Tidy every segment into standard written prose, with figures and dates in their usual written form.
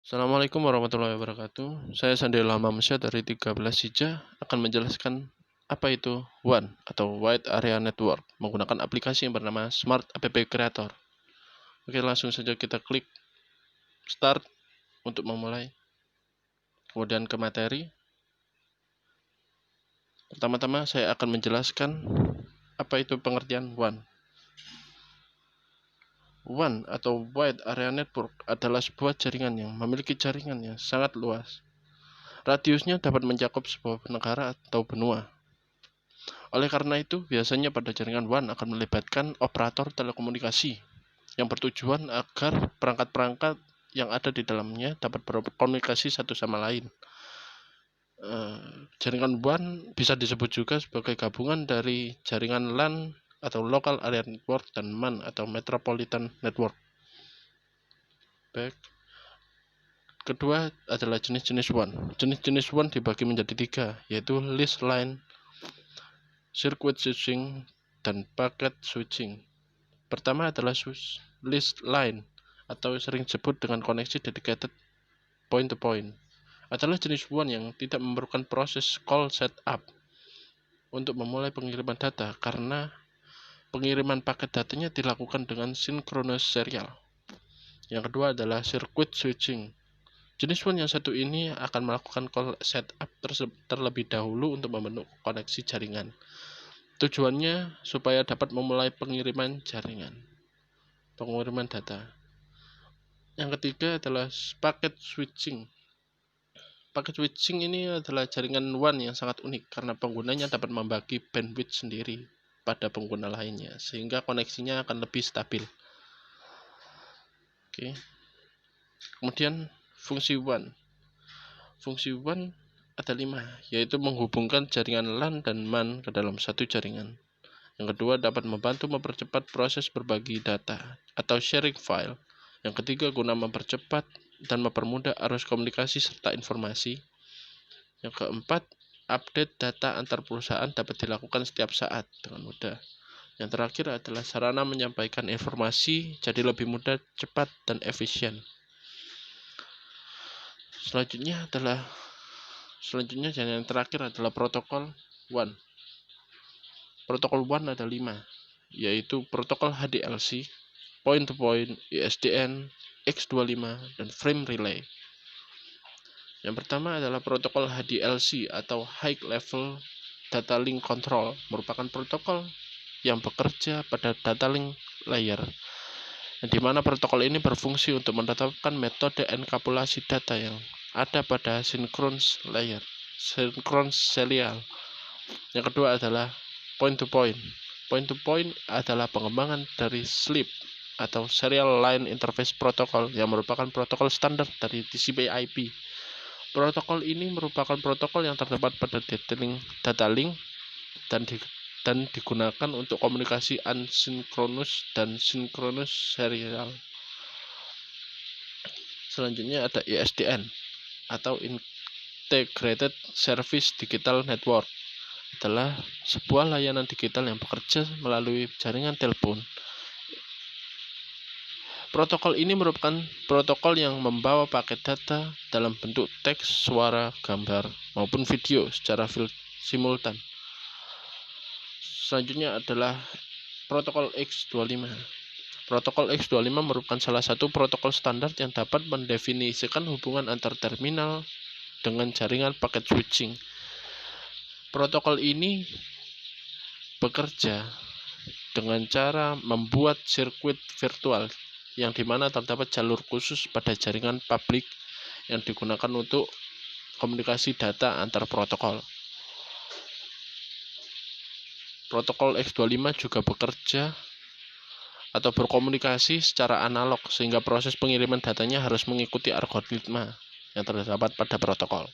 Assalamualaikum warahmatullahi wabarakatuh. Saya Sandi Lamamsya dari 13 Hijjah akan menjelaskan apa itu WAN atau Wide Area Network menggunakan aplikasi yang bernama Smart App Creator. Oke, langsung saja kita klik Start untuk memulai. Kemudian ke materi. Pertama-tama saya akan menjelaskan apa itu pengertian WAN. WAN atau Wide Area Network adalah sebuah jaringan yang memiliki jaringan yang sangat luas. Radiusnya dapat mencakup sebuah negara atau benua. Oleh karena itu, biasanya pada jaringan WAN akan melibatkan operator telekomunikasi yang bertujuan agar perangkat-perangkat yang ada di dalamnya dapat berkomunikasi satu sama lain. Jaringan WAN bisa disebut juga sebagai gabungan dari jaringan LAN atau Local Area Network dan MAN atau Metropolitan Network. Baik. Kedua adalah jenis-jenis WAN. Jenis-jenis WAN dibagi menjadi tiga, yaitu list line, circuit switching, dan packet switching. Pertama adalah list line atau sering disebut dengan koneksi dedicated point-to-point. Adalah jenis WAN yang tidak memerlukan proses call setup untuk memulai pengiriman data karena pengiriman paket datanya dilakukan dengan sinkronus serial. Yang kedua adalah circuit switching. Jenis WAN yang satu ini akan melakukan call setup terlebih dahulu untuk membentuk koneksi jaringan. Tujuannya supaya dapat memulai pengiriman data. Yang ketiga adalah packet switching. Packet switching ini adalah jaringan WAN yang sangat unik karena penggunanya dapat membagi bandwidth sendiri pada pengguna lainnya sehingga koneksinya akan lebih stabil. Oke. Kemudian fungsi WAN. Fungsi WAN ada 5, yaitu menghubungkan jaringan LAN dan MAN ke dalam satu jaringan. Yang kedua, dapat membantu mempercepat proses berbagi data atau sharing file. Yang ketiga, guna mempercepat dan mempermudah arus komunikasi serta informasi. Yang keempat, update data antar perusahaan dapat dilakukan setiap saat dengan mudah. Yang terakhir adalah sarana menyampaikan informasi jadi lebih mudah, cepat, dan efisien. Selanjutnya yang terakhir adalah protokol WAN. Protokol WAN ada 5, yaitu protokol HDLC, point-to-point, ISDN, X25, dan frame relay. Yang pertama adalah protokol HDLC atau High Level Data Link Control, merupakan protokol yang bekerja pada data link layer, di mana protokol ini berfungsi untuk menetapkan metode enkapsulasi data yang ada pada synchronous layer, synchronous serial. Yang kedua adalah point-to-point. Point-to-point adalah pengembangan dari SLIP atau Serial Line Interface Protocol yang merupakan protokol standar dari TCP/IP. Protokol ini merupakan protokol yang terdapat pada data link dan digunakan untuk komunikasi asinkronus dan sinkronus serial. Selanjutnya ada ISDN atau Integrated Service Digital Network, adalah sebuah layanan digital yang bekerja melalui jaringan telepon. Protokol ini merupakan protokol yang membawa paket data dalam bentuk teks, suara, gambar, maupun video secara simultan. Selanjutnya adalah protokol X25. Protokol X25 merupakan salah satu protokol standar yang dapat mendefinisikan hubungan antar terminal dengan jaringan paket switching. Protokol ini bekerja dengan cara membuat sirkuit virtual yang dimana terdapat jalur khusus pada jaringan publik yang digunakan untuk komunikasi data antar protokol. Protokol X25 juga bekerja atau berkomunikasi secara analog sehingga proses pengiriman datanya harus mengikuti algoritma yang terdapat pada protokol.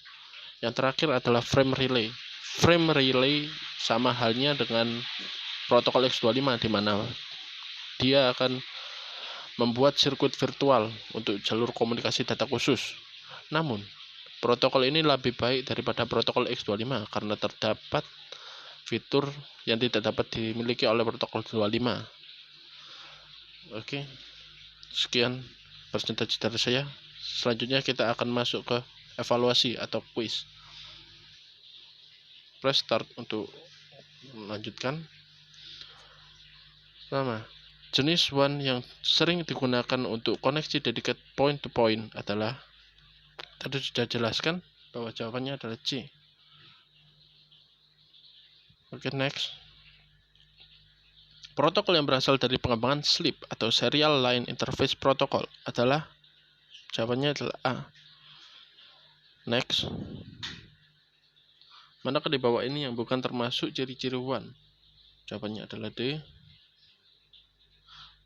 Yang terakhir adalah frame relay. Frame relay sama halnya dengan protokol X25 di mana dia akan membuat sirkuit virtual untuk jalur komunikasi data khusus. Namun, protokol ini lebih baik daripada protokol X25 karena terdapat fitur yang tidak dapat dimiliki oleh protokol 25. Oke, sekian presentasi dari saya. Selanjutnya kita akan masuk ke evaluasi atau quiz. Press start untuk melanjutkan. Pertama, jenis WAN yang sering digunakan untuk koneksi dedicated point to point adalah, tadi sudah jelaskan bahwa jawabannya adalah C. Oke, next. Protokol yang berasal dari pengembangan SLIP atau Serial Line Interface Protocol adalah, jawabannya adalah A. Next. Manakah di bawah ini yang bukan termasuk ciri-ciri WAN? Jawabannya adalah D.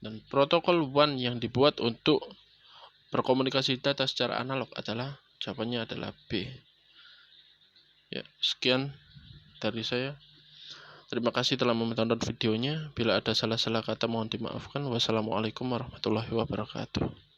Dan protokol WAN yang dibuat untuk berkomunikasi data secara analog adalah, jawabannya adalah B. Ya, sekian dari saya. Terima kasih telah menonton videonya. Bila ada salah-salah kata mohon dimaafkan. Wassalamualaikum warahmatullahi wabarakatuh.